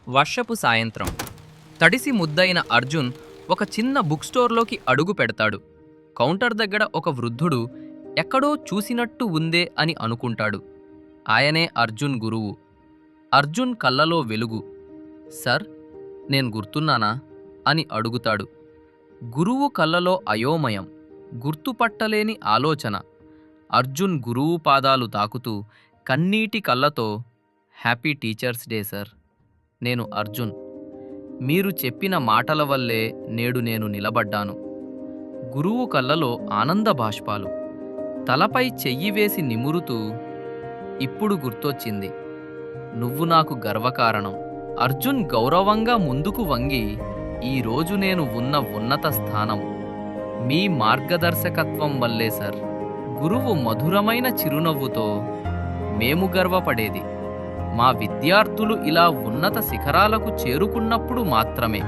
వర్షపు సాయంత్రం. తడిసి ముద్దయిన అర్జున్ ఒక చిన్న బుక్ స్టోర్లోకి అడుగు పెడతాడు. కౌంటర్ దగ్గర ఒక వృద్ధుడు ఎక్కడో చూసినట్టు ఉందే అని అనుకుంటాడు. ఆయనే అర్జున్ గురువు. అర్జున్ కళ్ళలో వెలుగు. సార్, నేను గుర్తున్నానా అని అడుగుతాడు. గురువు కళ్ళలో అయోమయం, గుర్తుపట్టలేని ఆలోచన. అర్జున్ గురువు పాదాలు తాకుతూ కన్నీటి కళ్ళతో, హ్యాపీ టీచర్స్ డే సార్. నేను అర్జున్. మీరు చెప్పిన మాటల వల్లే నేడు నేను నిలబడ్డాను. గురువు కళ్ళలో ఆనంద బాష్పాలు. తలపై చెయ్యి వేసి నిమురుతూ, ఇప్పుడు గుర్తొచ్చింది. నువ్వు నాకు గర్వకారణం. అర్జున్ గౌరవంగా ముందుకు వంగి, ఈరోజు నేను ఉన్న ఉన్నత స్థానం మీ మార్గదర్శకత్వం వల్లే సార్. గురువు మధురమైన చిరునవ్వుతో, మేము గర్వపడేది మా విద్యార్థులు ఇలా ఉన్నత శిఖరాలకు చేరుకున్నప్పుడు మాత్రమే.